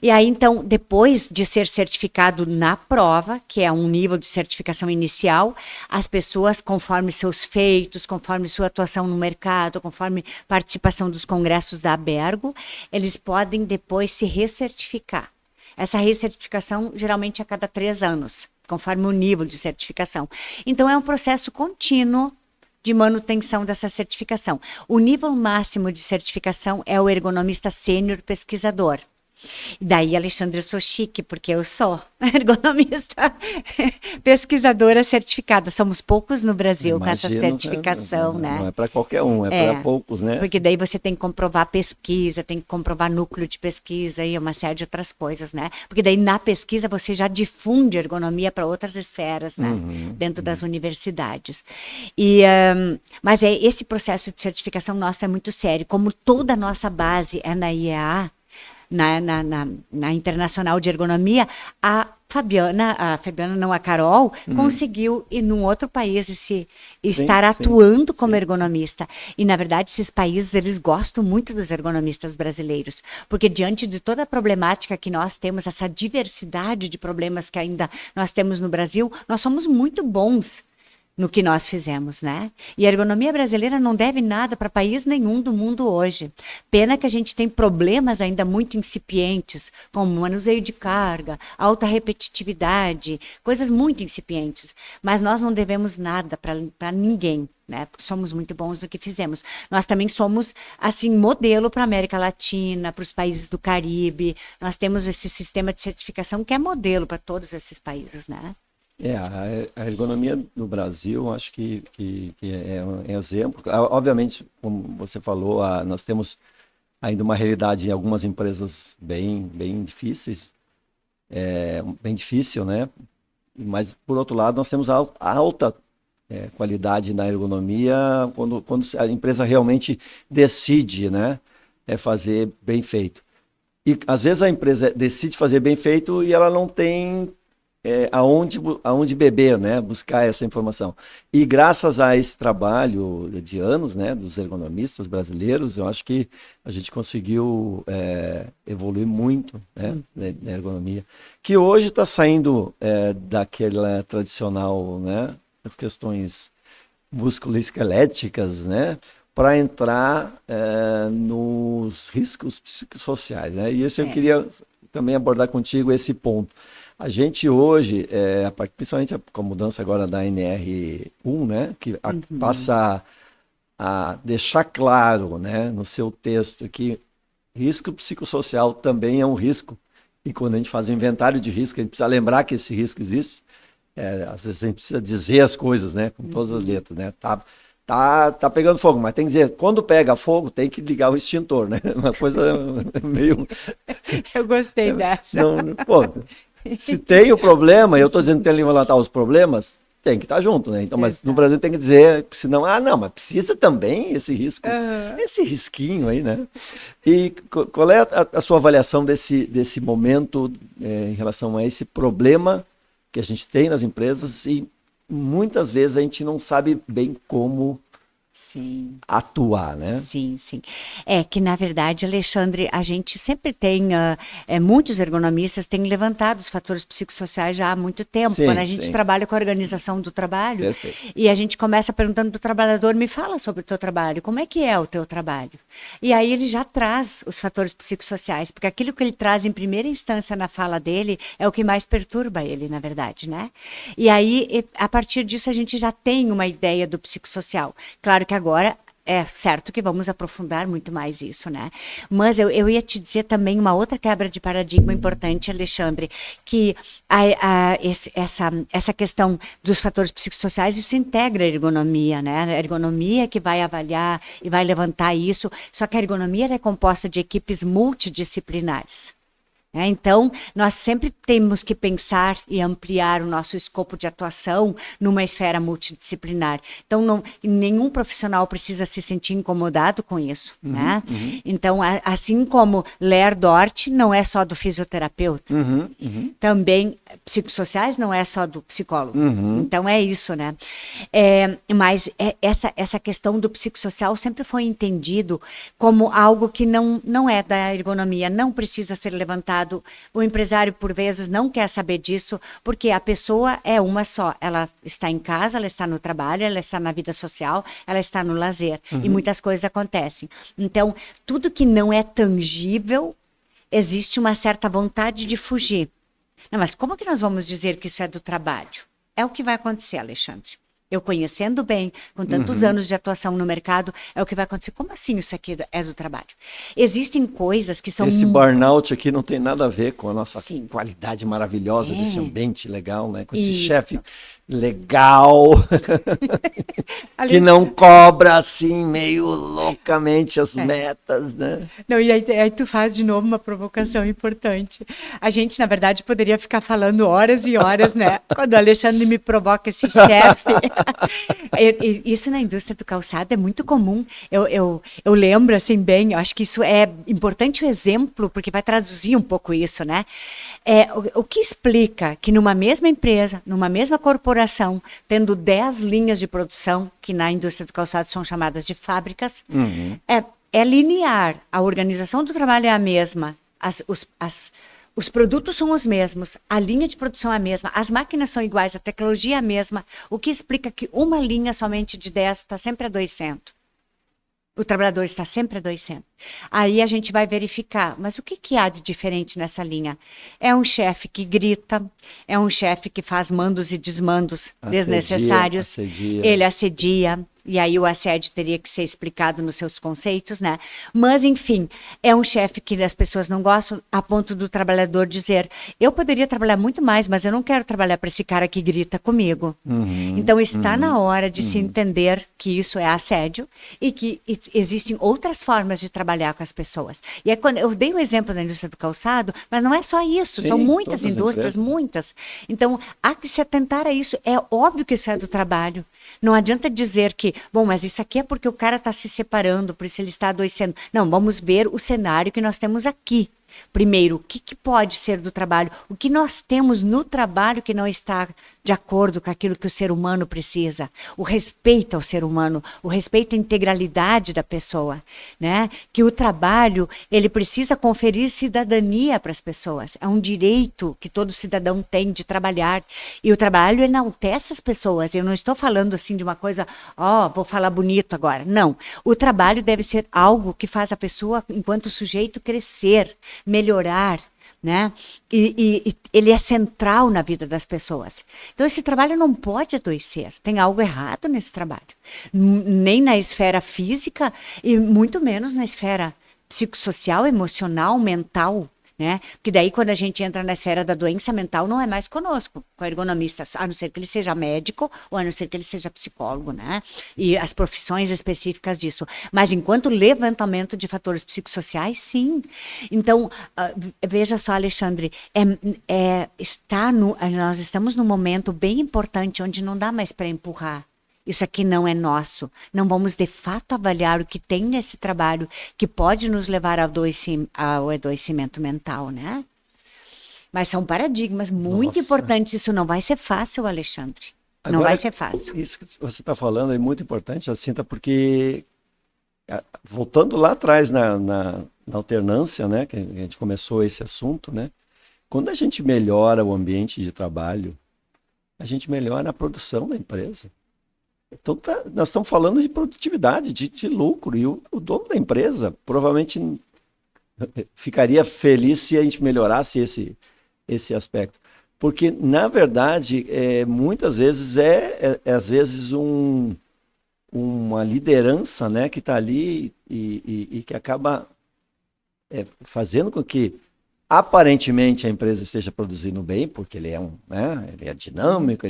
E aí, então, depois de ser certificado na prova, que é um nível de certificação inicial, as pessoas, conforme seus feitos, conforme sua atuação no mercado, conforme participação dos congressos da Abergo, eles podem depois se recertificar. Essa recertificação, geralmente, a cada 3 anos, conforme o nível de certificação. Então, é um processo contínuo de manutenção dessa certificação. O nível máximo de certificação é o ergonomista sênior pesquisador. Daí, Alexandre, eu sou chique, porque eu sou ergonomista pesquisadora certificada. Somos poucos no Brasil com essa certificação, né? Não é para qualquer um, é para poucos, né? Porque daí você tem que comprovar pesquisa, tem que comprovar núcleo de pesquisa e uma série de outras coisas, né? Porque daí na pesquisa você já difunde ergonomia para outras esferas, né? Dentro das universidades. Mas esse processo de certificação nosso é muito sério. Como toda a nossa base é na IEA, na Internacional de Ergonomia, a Carol, conseguiu ir num outro país estar atuando como ergonomista. E, na verdade, esses países, eles gostam muito dos ergonomistas brasileiros, porque diante de toda a problemática que nós temos, essa diversidade de problemas que ainda nós temos no Brasil, nós somos muito bons no que nós fizemos, né? E a ergonomia brasileira não deve nada para país nenhum do mundo hoje. Pena que a gente tem problemas ainda muito incipientes, como manuseio de carga, alta repetitividade, coisas muito incipientes. Mas nós não devemos nada para ninguém, né? Porque somos muito bons no que fizemos. Nós também somos, assim, modelo para a América Latina, para os países do Caribe. Nós temos esse sistema de certificação que é modelo para todos esses países, né? A ergonomia no Brasil, acho que é um exemplo. Obviamente, como você falou, nós temos ainda uma realidade em algumas empresas bem difíceis, bem difícil, né? Mas, por outro lado, nós temos alta qualidade na ergonomia quando a empresa realmente decide, né, fazer bem feito. E, às vezes, a empresa decide fazer bem feito e ela não tem aonde beber, né, buscar essa informação. E graças a esse trabalho de anos, né, dos ergonomistas brasileiros, eu acho que a gente conseguiu evoluir muito, né, na ergonomia, que hoje está saindo daquela tradicional, né, as questões musculoesqueléticas, né, para entrar nos riscos psicossociais, né? E esse eu queria também abordar contigo esse ponto. A gente hoje, principalmente com a mudança agora da NR1, né, que passa a deixar claro, né, no seu texto que risco psicossocial também é um risco. E quando a gente faz um inventário de risco, a gente precisa lembrar que esse risco existe. Às vezes a gente precisa dizer as coisas, né, com todas as letras, né? Tá pegando fogo, mas tem que dizer, quando pega fogo, tem que ligar o extintor, né? Uma coisa meio... Eu gostei dessa. Pô, se tem o problema, eu estou dizendo que tem que levantar os problemas, tem que estar junto, né? Então, mas no Brasil tem que dizer, senão, não, mas precisa também esse risco, esse risquinho aí, né? E qual é a sua avaliação desse momento em relação a esse problema que a gente tem nas empresas e muitas vezes a gente não sabe bem como atuar, né? Sim. É que, na verdade, Alexandre, a gente sempre tem, muitos ergonomistas têm levantado os fatores psicossociais já há muito tempo, quando a gente trabalha com a organização do trabalho. Perfeito. E a gente começa perguntando para o trabalhador, me fala sobre o teu trabalho, como é que é o teu trabalho? E aí ele já traz os fatores psicossociais, porque aquilo que ele traz em primeira instância na fala dele é o que mais perturba ele, na verdade, né? E aí, a partir disso, a gente já tem uma ideia do psicossocial. Claro que agora é certo que vamos aprofundar muito mais isso, né? Mas eu ia te dizer também uma outra quebra de paradigma importante, Alexandre, que essa questão dos fatores psicossociais, isso integra a ergonomia, né? A ergonomia que vai avaliar e vai levantar isso, só que a ergonomia é composta de equipes multidisciplinares. Então, nós sempre temos que pensar e ampliar o nosso escopo de atuação numa esfera multidisciplinar. Então, nenhum profissional precisa se sentir incomodado com isso, né? Então, assim como Ler Dort não é só do fisioterapeuta, também psicossociais não é só do psicólogo. Uhum. Então é isso, né? Mas essa questão do psicossocial sempre foi entendido como algo que não é da ergonomia, não precisa ser levantado. O empresário, por vezes, não quer saber disso, porque a pessoa é uma só. Ela está em casa, ela está no trabalho, ela está na vida social, ela está no lazer. E muitas coisas acontecem. Então, tudo que não é tangível, existe uma certa vontade de fugir. Não, mas como que nós vamos dizer que isso é do trabalho? É o que vai acontecer, Alexandre. Eu conhecendo bem, com tantos anos de atuação no mercado, é o que vai acontecer. Como assim isso aqui é do trabalho? Existem coisas que são... Esse burnout aqui não tem nada a ver com a nossa Sim. qualidade maravilhosa desse ambiente legal, né? Com esse Isso. chefe legal, Ali- que não cobra assim meio loucamente as metas, né? Não, e aí tu faz de novo uma provocação importante. A gente, na verdade, poderia ficar falando horas e horas, né? Quando o Alexandre me provoca esse chefe. Isso na indústria do calçado é muito comum. Eu lembro, assim, bem, eu acho que isso é importante o exemplo, porque vai traduzir um pouco isso, né? O que explica que numa mesma empresa, numa mesma corporação, tendo 10 linhas de produção, que na indústria do calçado são chamadas de fábricas, é linear. A organização do trabalho é a mesma, os produtos são os mesmos, a linha de produção é a mesma, as máquinas são iguais, a tecnologia é a mesma, o que explica que uma linha somente de 10 está sempre a 200. O trabalhador está sempre a 200. Aí a gente vai verificar, mas o que há de diferente nessa linha? É um chefe que grita, é um chefe que faz mandos e desmandos desnecessários, assedia. ele assedia, e aí o assédio teria que ser explicado nos seus conceitos, né? Mas, enfim, é um chefe que as pessoas não gostam, a ponto do trabalhador dizer, eu poderia trabalhar muito mais, mas eu não quero trabalhar para esse cara que grita comigo. Então, está na hora de se entender que isso é assédio e que existem outras formas de trabalhar com as pessoas. E é quando eu dei o exemplo da indústria do calçado, mas não é só isso, Sim, são muitas todas as indústrias, empresas. muitas. Então, há que se atentar a isso. É óbvio que isso é do trabalho. Não adianta dizer que, bom, mas isso aqui é porque o cara está se separando, por isso ele está adoecendo. Não, vamos ver o cenário que nós temos aqui. Primeiro, o que pode ser do trabalho? O que nós temos no trabalho que não está de acordo com aquilo que o ser humano precisa? O respeito ao ser humano, o respeito à integralidade da pessoa, né? Que o trabalho, ele precisa conferir cidadania para as pessoas. É um direito que todo cidadão tem de trabalhar. E o trabalho enaltece as pessoas. Eu não estou falando assim de uma coisa, vou falar bonito agora. Não. O trabalho deve ser algo que faz a pessoa, enquanto sujeito, crescer, melhorar, né? E ele é central na vida das pessoas. Então, esse trabalho não pode adoecer. Tem algo errado nesse trabalho. Nem na esfera física e muito menos na esfera psicossocial, emocional, mental, né? Porque daí, quando a gente entra na esfera da doença mental, não é mais conosco, com o ergonomista, a não ser que ele seja médico ou a não ser que ele seja psicólogo, né? E as profissões específicas disso. Mas enquanto levantamento de fatores psicossociais, sim. Então, veja só, Alexandre, nós estamos num momento bem importante onde não dá mais para empurrar. Isso aqui não é nosso. Não vamos, de fato, avaliar o que tem nesse trabalho que pode nos levar ao adoecimento mental, né? Mas são paradigmas muito importantes. Isso não vai ser fácil, Alexandre. Não vai ser fácil. Isso que você está falando é muito importante, Jacinta, porque voltando lá atrás na alternância, né, que a gente começou esse assunto, né? Quando a gente melhora o ambiente de trabalho, a gente melhora a produção da empresa. Então, nós estamos falando de produtividade, de lucro, e o dono da empresa provavelmente ficaria feliz se a gente melhorasse esse aspecto. Porque, na verdade, muitas vezes às vezes uma liderança, né, que está ali e que acaba fazendo com que aparentemente a empresa esteja produzindo bem, porque ele é dinâmico,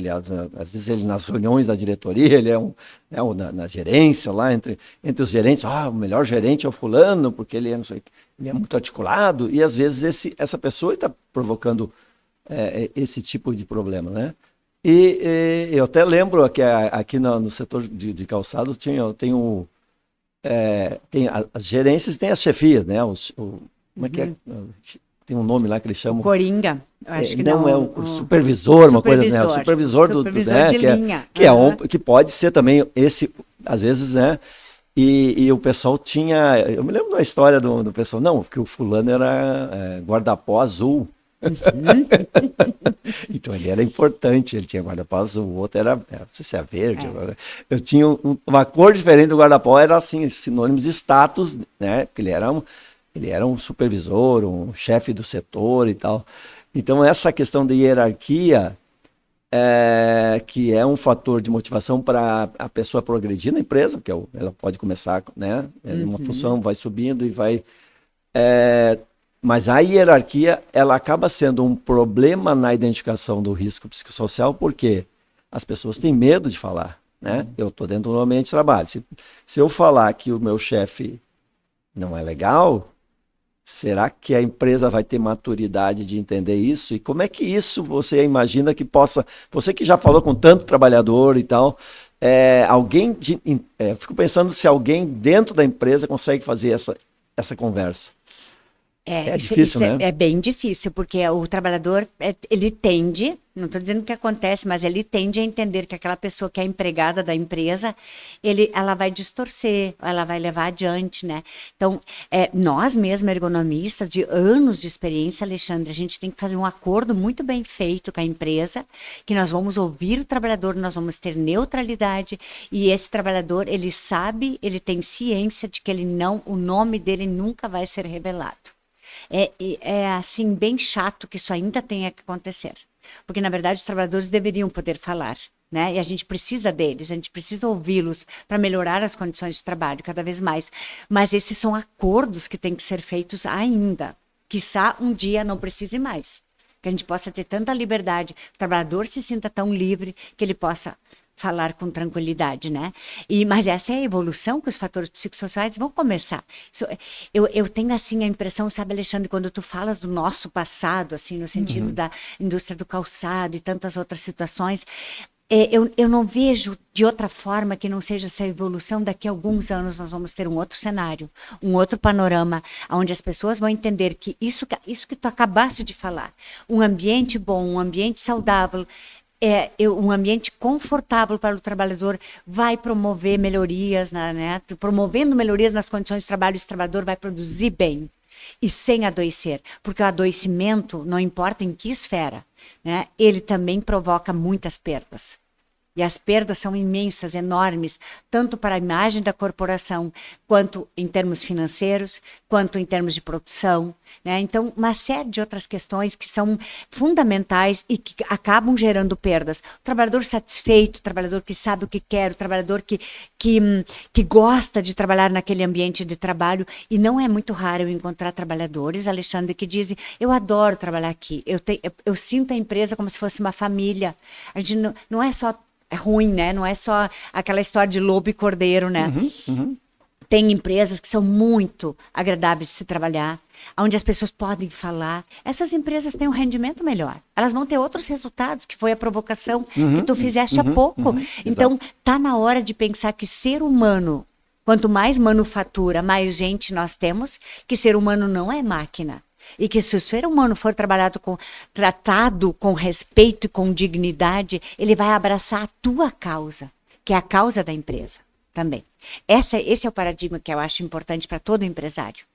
às vezes ele nas reuniões da diretoria, ele na gerência lá, entre os gerentes, o melhor gerente é o fulano, porque ele é, não sei, ele é muito articulado, e às vezes essa pessoa está provocando esse tipo de problema, né? E eu até lembro que aqui no setor de calçado tem as gerências e tem as chefias, né? Como é que é? tem um nome lá que eles chamam. Coringa, eu acho que não. É o supervisor, uma coisa assim. O supervisor supervisor de linha. Que pode ser também esse, às vezes, né? E o pessoal tinha. Eu me lembro da história do pessoal. Não, que o fulano era guarda-pó azul. Então ele era importante, ele tinha guarda-pó azul, o outro era, não sei se é verde. Eu tinha uma cor diferente do guarda-pó, era assim, sinônimos de status, né? Porque ele era um supervisor, um chefe do setor e tal. Então essa questão de hierarquia, que é um fator de motivação para a pessoa progredir na empresa, porque ela pode começar, né? Uma função, vai subindo e vai... Mas a hierarquia, ela acaba sendo um problema na identificação do risco psicossocial, porque as pessoas têm medo de falar, né? Eu estou dentro do ambiente de trabalho. Se eu falar que o meu chefe não é legal, será que a empresa vai ter maturidade de entender isso? E como é que isso você imagina que possa... Você que já falou com tanto trabalhador e tal, fico pensando se alguém dentro da empresa consegue fazer essa conversa. É difícil, né? É bem difícil, porque o trabalhador, ele tende, não estou dizendo que acontece, mas ele tende a entender que aquela pessoa que é empregada da empresa, ela vai distorcer, ela vai levar adiante, né? Então, nós mesmos, ergonomistas, de anos de experiência, Alexandre, a gente tem que fazer um acordo muito bem feito com a empresa, que nós vamos ouvir o trabalhador, nós vamos ter neutralidade, e esse trabalhador, ele sabe, ele tem ciência de que o nome dele nunca vai ser revelado. É assim, bem chato que isso ainda tenha que acontecer. Porque, na verdade, os trabalhadores deveriam poder falar, né? E a gente precisa deles, a gente precisa ouvi-los para melhorar as condições de trabalho cada vez mais. Mas esses são acordos que têm que ser feitos ainda. Quiçá um dia não precise mais. Que a gente possa ter tanta liberdade, o trabalhador se sinta tão livre que ele possa falar com tranquilidade, né? Mas essa é a evolução que os fatores psicossociais vão começar. Eu tenho, assim, a impressão, sabe, Alexandre, quando tu falas do nosso passado, assim, no sentido da indústria do calçado e tantas outras situações, eu não vejo de outra forma que não seja essa evolução. Daqui a alguns anos nós vamos ter um outro cenário, um outro panorama, onde as pessoas vão entender que isso que tu acabaste de falar, um ambiente bom, um ambiente saudável, um ambiente confortável para o trabalhador vai promover melhorias, né? Promovendo melhorias nas condições de trabalho, esse trabalhador vai produzir bem e sem adoecer, porque o adoecimento, não importa em que esfera, né? Ele também provoca muitas perdas. E as perdas são imensas, enormes, tanto para a imagem da corporação, quanto em termos financeiros, quanto em termos de produção, né? Então, uma série de outras questões que são fundamentais e que acabam gerando perdas. O trabalhador satisfeito, o trabalhador que sabe o que quer, o trabalhador que gosta de trabalhar naquele ambiente de trabalho. E não é muito raro eu encontrar trabalhadores, Alexandre, que dizem: eu adoro trabalhar aqui, eu sinto a empresa como se fosse uma família. A gente não é só... É ruim, né? Não é só aquela história de lobo e cordeiro, né? Tem empresas que são muito agradáveis de se trabalhar, onde as pessoas podem falar. Essas empresas têm um rendimento melhor. Elas vão ter outros resultados, que foi a provocação que tu fizeste há pouco. Então, tá na hora de pensar que ser humano, quanto mais manufatura, mais gente nós temos, que ser humano não é máquina. E que se o ser humano for tratado com respeito e com dignidade, ele vai abraçar a tua causa, que é a causa da empresa também. Esse é o paradigma que eu acho importante para todo empresário.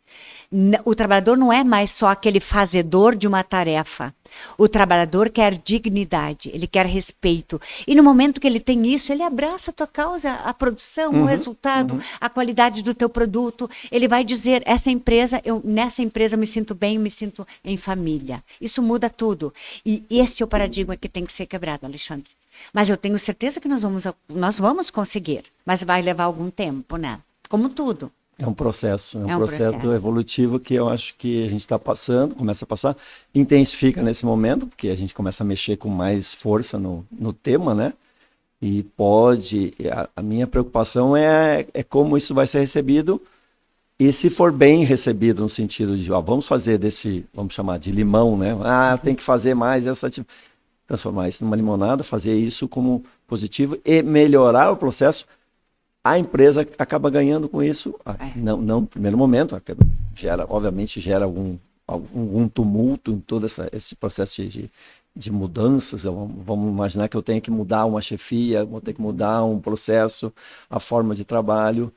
O trabalhador não é mais só aquele fazedor de uma tarefa. O trabalhador quer dignidade, ele quer respeito. E no momento que ele tem isso, ele abraça a tua causa, a produção, o resultado, a qualidade do teu produto. Ele vai dizer: nessa empresa eu me sinto bem, eu me sinto em família. Isso muda tudo. E esse é o paradigma que tem que ser quebrado, Alexandre. Mas eu tenho certeza que nós vamos conseguir. Mas vai levar algum tempo, né? Como tudo. É um processo evolutivo que eu acho que a gente está passando, começa a passar, intensifica nesse momento, porque a gente começa a mexer com mais força no tema, né? E a minha preocupação é como isso vai ser recebido, e se for bem recebido no sentido de, vamos fazer vamos chamar de limão, né? Tem que fazer mais transformar isso numa limonada, fazer isso como positivo e melhorar o processo. A empresa acaba ganhando com isso, não no primeiro momento, obviamente gera algum algum tumulto em todo esse processo de mudanças. Vamos imaginar que eu tenho que mudar uma chefia, vou ter que mudar um processo, a forma de trabalho.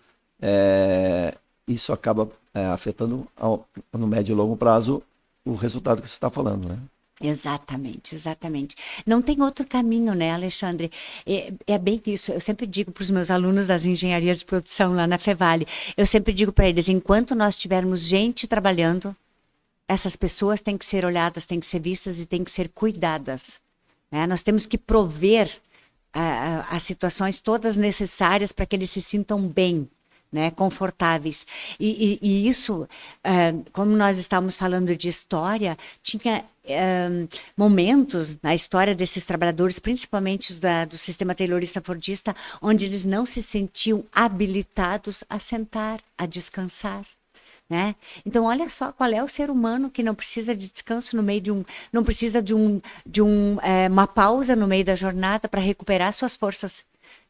Isso acaba afetando no médio e longo prazo o resultado que você está falando, né? Exatamente, exatamente. Não tem outro caminho, né, Alexandre? É bem isso. Eu sempre digo para os meus alunos das engenharias de produção lá na Fevale, eu sempre digo para eles, enquanto nós tivermos gente trabalhando, essas pessoas têm que ser olhadas, têm que ser vistas e têm que ser cuidadas, né? Nós temos que prover as situações todas necessárias para que eles se sintam bem, né, confortáveis. E isso, como nós estávamos falando de história, tinha momentos na história desses trabalhadores, principalmente os do sistema taylorista fordista, onde eles não se sentiam habilitados a sentar, a descansar. Né? Então, olha só qual é o ser humano que não precisa de descanso no meio não precisa de uma pausa no meio da jornada para recuperar suas forças.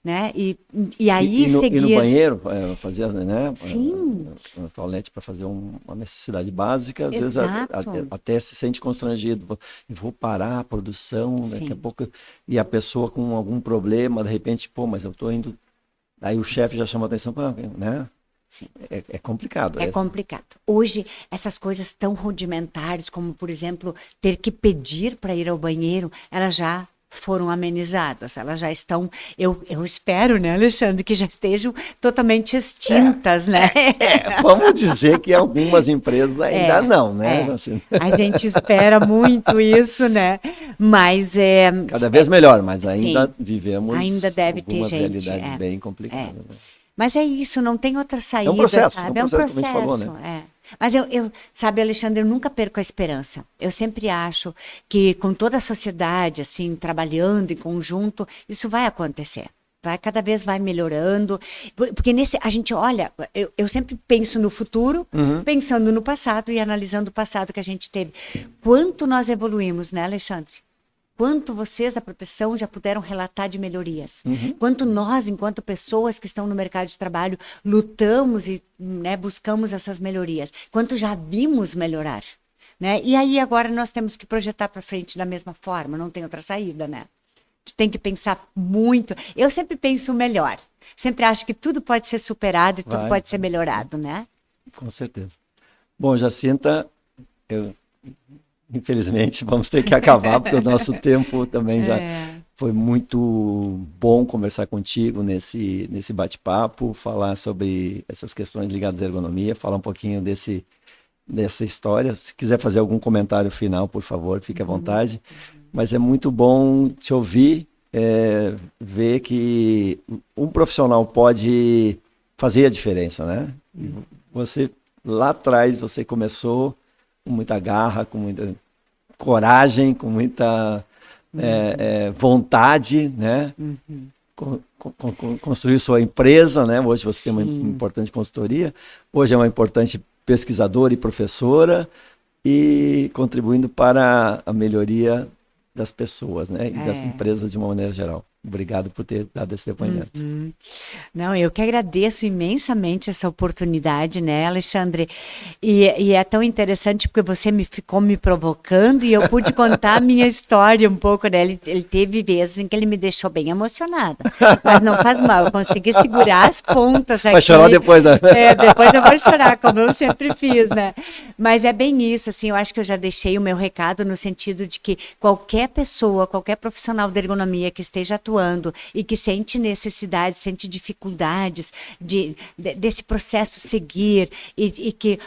Né? E aí seguir... E no banheiro, fazia, né? Sim. Na toalete para fazer uma necessidade básica, às Exato. vezes até se sente constrangido. Vou parar a produção, Sim. Daqui a pouco... E a pessoa com algum problema, de repente, mas eu estou indo... Aí o chefe já chama a atenção, né? Sim. É complicado. É complicado. Hoje, essas coisas tão rudimentares, como, por exemplo, ter que pedir para ir ao banheiro, elas já foram amenizadas, elas já estão, eu espero, né, Alexandre, que já estejam totalmente extintas, né? Vamos dizer que algumas empresas ainda não, né? Assim. A gente espera muito isso, né? Mas cada vez melhor, mas ainda vivemos ainda deve ter gente, realidades bem complicadas. Né? Mas é isso, não tem outra saída, sabe? É um processo, como a gente falou, né? Mas eu, sabe, Alexandre, eu nunca perco a esperança. Eu sempre acho que com toda a sociedade, assim, trabalhando em conjunto, isso vai acontecer. Cada vez vai melhorando. Porque a gente olha, eu sempre penso no futuro, pensando no passado e analisando o passado que a gente teve. Quanto nós evoluímos, né, Alexandre? Quanto vocês da proteção já puderam relatar de melhorias? Quanto nós, enquanto pessoas que estão no mercado de trabalho, lutamos e, né, buscamos essas melhorias? Quanto já vimos melhorar? Né? E aí agora nós temos que projetar para frente da mesma forma, não tem outra saída, né? A gente tem que pensar muito. Eu sempre penso melhor. Sempre acho que tudo pode ser superado e tudo pode ser melhorado, né? Com certeza. Bom, Jacinta, infelizmente, vamos ter que acabar, porque o nosso tempo também já foi muito bom conversar contigo nesse bate-papo, falar sobre essas questões ligadas à ergonomia, falar um pouquinho dessa história. Se quiser fazer algum comentário final, por favor, fique à vontade. Mas é muito bom te ouvir, ver que um profissional pode fazer a diferença, né? Você, lá atrás, você começou com muita garra, com muita coragem, com muita vontade, né? Construiu sua empresa, né? Hoje você tem uma importante consultoria, hoje é uma importante pesquisadora e professora e contribuindo para a melhoria das pessoas, né? E das empresas de uma maneira geral. Obrigado por ter dado esse depoimento. Não, eu que agradeço imensamente essa oportunidade, né, Alexandre? E é tão interessante porque você ficou me provocando e eu pude contar a minha história um pouco, né? Ele teve vezes em que ele me deixou bem emocionada, mas não faz mal, eu consegui segurar as pontas aqui. Vai chorar depois, né? Depois eu vou chorar, como eu sempre fiz, né? Mas é bem isso, assim, eu acho que eu já deixei o meu recado no sentido de que qualquer pessoa, qualquer profissional de ergonomia que esteja atuando e que sente necessidade, sente dificuldades desse processo seguir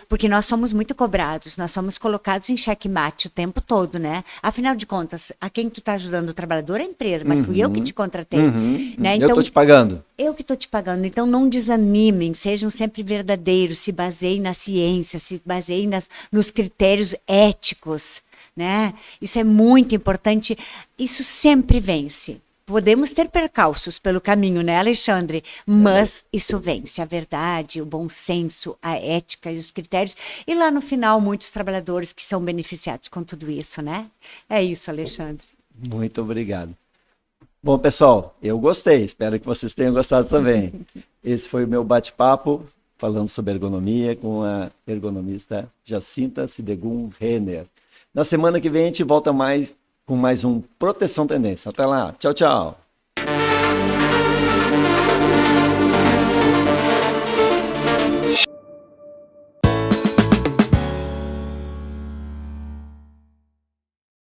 porque nós somos muito cobrados, nós somos colocados em xeque-mate o tempo todo, né? Afinal de contas, a quem tu está ajudando o trabalhar é a empresa, mas fui eu que te contratei. Né? Então, eu estou te pagando. Eu que estou te pagando. Então, não desanimem, sejam sempre verdadeiros, se baseiem na ciência, se baseiem nos critérios éticos, né? Isso é muito importante, isso sempre vence. Podemos ter percalços pelo caminho, né, Alexandre? Mas isso vence, a verdade, o bom senso, a ética e os critérios. E lá no final, muitos trabalhadores que são beneficiados com tudo isso, né? É isso, Alexandre. Muito obrigado. Bom, pessoal, eu gostei. Espero que vocês tenham gostado também. Esse foi o meu bate-papo falando sobre ergonomia com a ergonomista Jacinta Sidegum Renner. Na semana que vem a gente volta com mais um Proteção Tendência. Até lá. Tchau, tchau.